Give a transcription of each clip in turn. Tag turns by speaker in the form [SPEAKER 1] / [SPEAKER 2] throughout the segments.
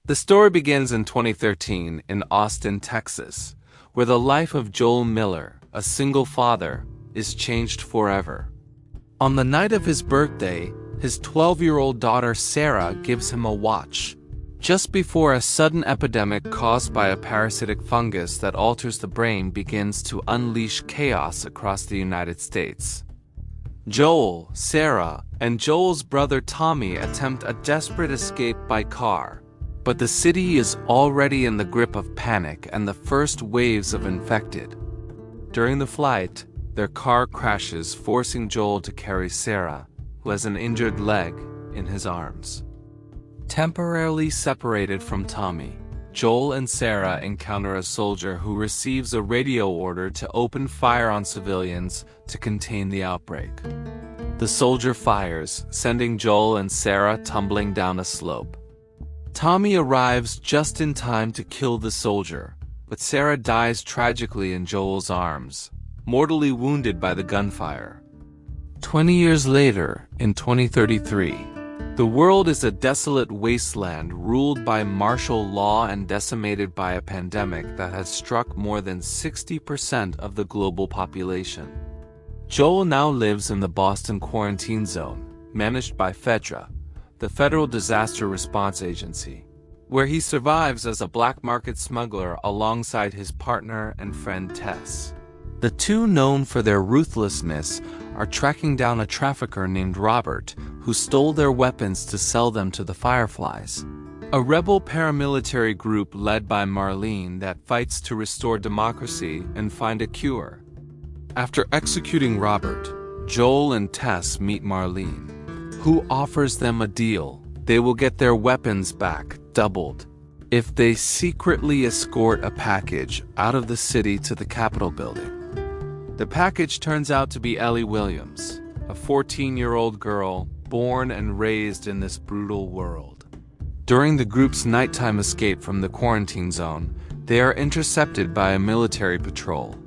[SPEAKER 1] The story begins in 2013 in Austin, Texas, where the life of Joel Miller, a single father, is changed forever. On the night of his birthday, his 12-year-old daughter Sarah gives him a watch, just before a sudden epidemic caused by a parasitic fungus that alters the brain begins to unleash chaos across the United States. Joel, Sarah, and Joel's brother Tommy attempt a desperate escape by car, but the city is already in the grip of panic and the first waves of infected. During the flight, their car crashes, forcing Joel to carry Sarah, who has an injured leg, in his arms. Temporarily separated from Tommy, Joel and Sarah encounter a soldier who receives a radio order to open fire on civilians to contain the outbreak. The soldier fires, sending Joel and Sarah tumbling down a slope. Tommy arrives just in time to kill the soldier, but Sarah dies tragically in Joel's arms, mortally wounded by the gunfire. 20 years later, in 2033, the world is a desolate wasteland ruled by martial law and decimated by a pandemic that has struck more than 60% of the global population. Joel now lives in the Boston quarantine zone, managed by FEDRA, the Federal Disaster Response Agency, where he survives as a black market smuggler alongside his partner and friend Tess. The two, known for their ruthlessness, are tracking down a trafficker named Robert, who stole their weapons to sell them to the Fireflies, a rebel paramilitary group led by Marlene that fights to restore democracy and find a cure. After executing Robert, Joel and Tess meet Marlene, who offers them a deal. They will get their weapons back, doubled, if they secretly escort a package out of the city to the Capitol building. The package turns out to be Ellie Williams, a 14-year-old girl born and raised in this brutal world. During the group's nighttime escape from the quarantine zone, they are intercepted by a military patrol.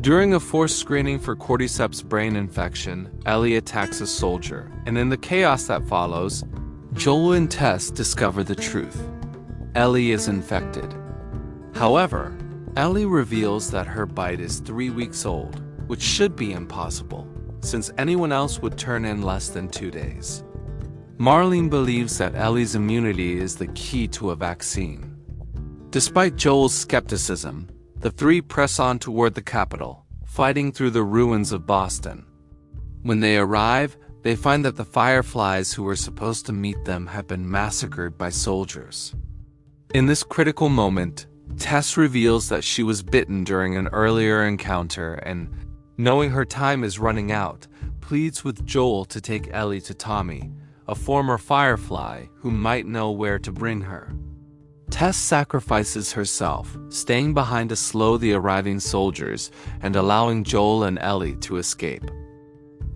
[SPEAKER 1] During a forced screening for cordyceps brain infection, Ellie attacks a soldier, and in the chaos that follows, Joel and Tess discover the truth. Ellie is infected. However, Ellie reveals that her bite is 3 weeks old, which should be impossible, since anyone else would turn in less than 2 days. Marlene believes that Ellie's immunity is the key to a vaccine. Despite Joel's skepticism, the three press on toward the Capitol, fighting through the ruins of Boston. When they arrive, they find that the Fireflies who were supposed to meet them have been massacred by soldiers. In this critical moment, Tess reveals that she was bitten during an earlier encounter and, knowing her time is running out, pleads with Joel to take Ellie to Tommy, a former Firefly who might know where to bring her. Tess sacrifices herself, staying behind to slow the arriving soldiers and allowing Joel and Ellie to escape.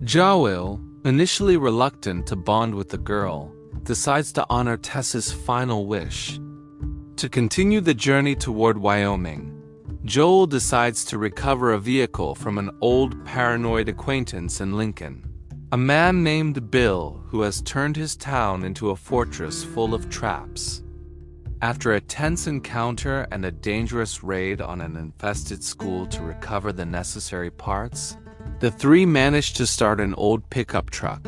[SPEAKER 1] Joel, initially reluctant to bond with the girl, decides to honor Tess's final wish. To continue the journey toward Wyoming, Joel decides to recover a vehicle from an old paranoid acquaintance in Lincoln, a man named Bill who has turned his town into a fortress full of traps. After a tense encounter and a dangerous raid on an infested school to recover the necessary parts, the three manage to start an old pickup truck.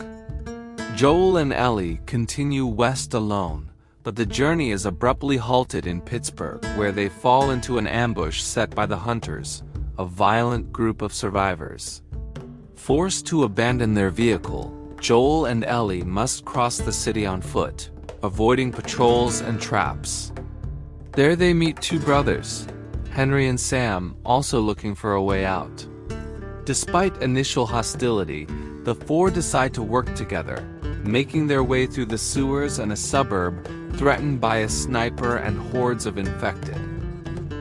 [SPEAKER 1] Joel and Ellie continue west alone, but the journey is abruptly halted in Pittsburgh, where they fall into an ambush set by the Hunters, a violent group of survivors. Forced to abandon their vehicle, Joel and Ellie must cross the city on foot, avoiding patrols and traps. There they meet two brothers, Henry and Sam, also looking for a way out. Despite initial hostility, the four decide to work together, making their way through the sewers and a suburb threatened by a sniper and hordes of infected.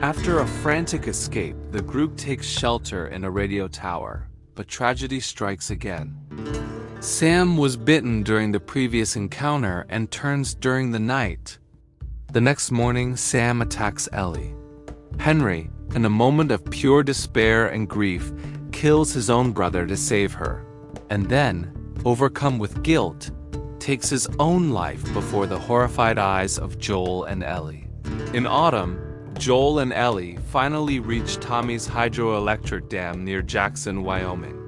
[SPEAKER 1] After a frantic escape, the group takes shelter in a radio tower, but tragedy strikes again. Sam was bitten during the previous encounter and turns during the night. The next morning, Sam attacks Ellie. Henry, in a moment of pure despair and grief, kills his own brother to save her, and then, overcome with guilt, takes his own life before the horrified eyes of Joel and Ellie. In autumn, Joel and Ellie finally reach Tommy's hydroelectric dam near Jackson, Wyoming.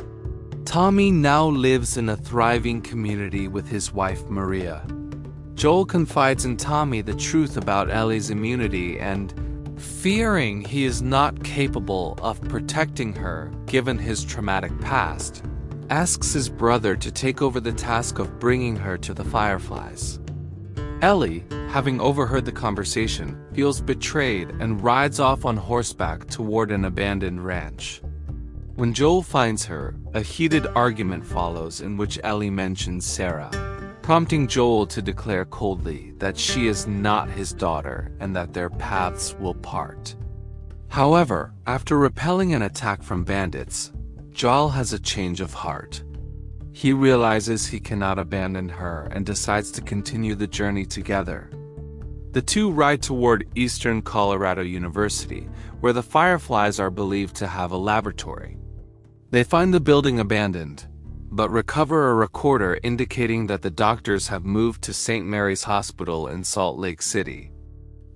[SPEAKER 1] Tommy now lives in a thriving community with his wife Maria. Joel confides in Tommy the truth about Ellie's immunity and, fearing he is not capable of protecting her given his traumatic past, asks his brother to take over the task of bringing her to the Fireflies. Ellie, having overheard the conversation, feels betrayed and rides off on horseback toward an abandoned ranch. When Joel finds her, a heated argument follows in which Ellie mentions Sarah, prompting Joel to declare coldly that she is not his daughter and that their paths will part. However, after repelling an attack from bandits, Joel has a change of heart. He realizes he cannot abandon her and decides to continue the journey together. The two ride toward Eastern Colorado University, where the Fireflies are believed to have a laboratory. They find the building abandoned, but recover a recorder indicating that the doctors have moved to St. Mary's Hospital in Salt Lake City.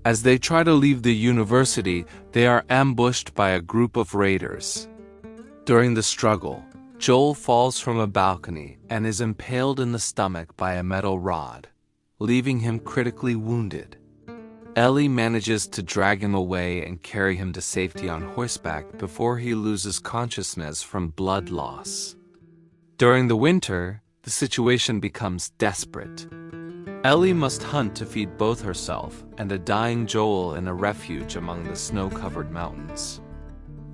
[SPEAKER 1] As they try to leave the university, they are ambushed by a group of raiders. During the struggle, Joel falls from a balcony and is impaled in the stomach by a metal rod, leaving him critically wounded. Ellie manages to drag him away and carry him to safety on horseback before he loses consciousness from blood loss. During the winter, the situation becomes desperate. Ellie must hunt to feed both herself and a dying Joel in a refuge among the snow-covered mountains.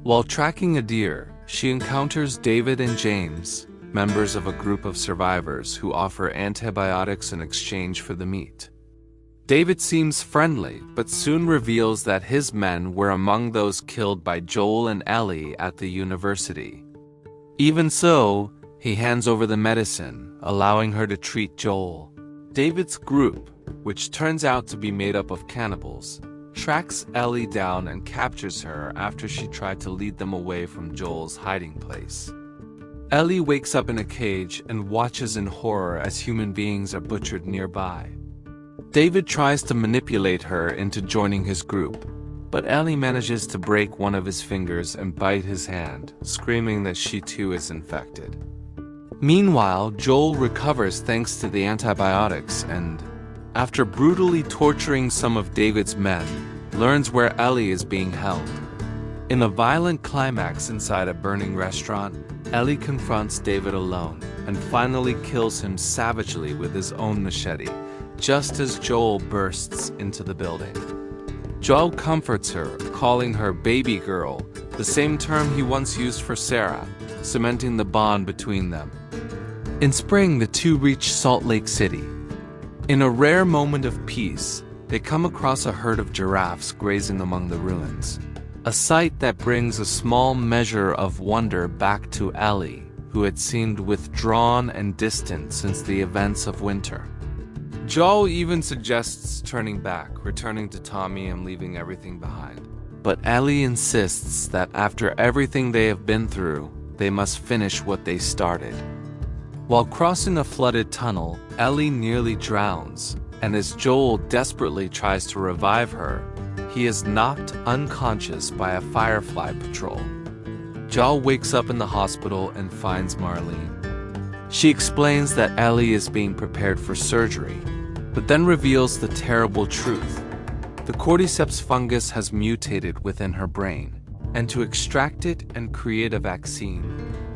[SPEAKER 1] While tracking a deer, she encounters David and James, members of a group of survivors who offer antibiotics in exchange for the meat. David seems friendly, but soon reveals that his men were among those killed by Joel and Ellie at the university. Even so, he hands over the medicine, allowing her to treat Joel. David's group, which turns out to be made up of cannibals, tracks Ellie down and captures her after she tried to lead them away from Joel's hiding place. Ellie wakes up in a cage and watches in horror as human beings are butchered nearby. David tries to manipulate her into joining his group, but Ellie manages to break one of his fingers and bite his hand, screaming that she too is infected. Meanwhile, Joel recovers thanks to the antibiotics and, after brutally torturing some of David's men, learns where Ellie is being held. In a violent climax inside a burning restaurant, Ellie confronts David alone and finally kills him savagely with his own machete, just as Joel bursts into the building. Joel comforts her, calling her baby girl, the same term he once used for Sarah, cementing the bond between them. In spring, the two reach Salt Lake City. In a rare moment of peace, they come across a herd of giraffes grazing among the ruins, a sight that brings a small measure of wonder back to Ellie, who had seemed withdrawn and distant since the events of winter. Joel even suggests turning back, returning to Tommy and leaving everything behind. But Ellie insists that after everything they have been through, they must finish what they started. While crossing a flooded tunnel, Ellie nearly drowns, and as Joel desperately tries to revive her, he is knocked unconscious by a Firefly patrol. Joel wakes up in the hospital and finds Marlene. She explains that Ellie is being prepared for surgery, but then reveals the terrible truth. The cordyceps fungus has mutated within her brain, and to extract it and create a vaccine,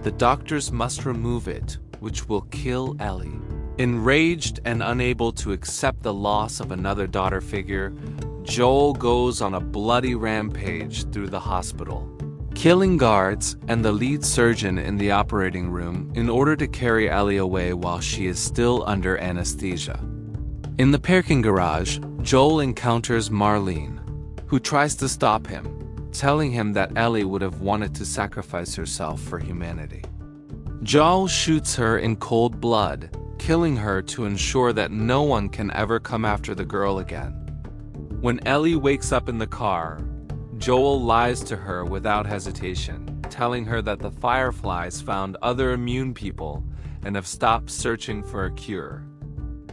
[SPEAKER 1] the doctors must remove it, which will kill Ellie. Enraged and unable to accept the loss of another daughter figure, Joel goes on a bloody rampage through the hospital, killing guards and the lead surgeon in the operating room in order to carry Ellie away while she is still under anesthesia. In the parking garage, Joel encounters Marlene, who tries to stop him, telling him that Ellie would have wanted to sacrifice herself for humanity. Joel shoots her in cold blood, killing her to ensure that no one can ever come after the girl again. When Ellie wakes up in the car, Joel lies to her without hesitation, telling her that the Fireflies found other immune people and have stopped searching for a cure.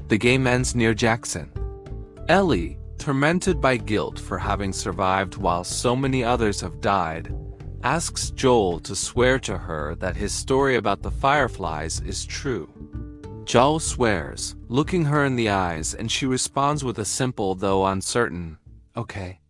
[SPEAKER 1] The game ends near Jackson. Ellie, tormented by guilt for having survived while so many others have died, asks Joel to swear to her that his story about the fireflies is true. Joel swears, looking her in the eyes, and she responds with a simple though uncertain, "Okay."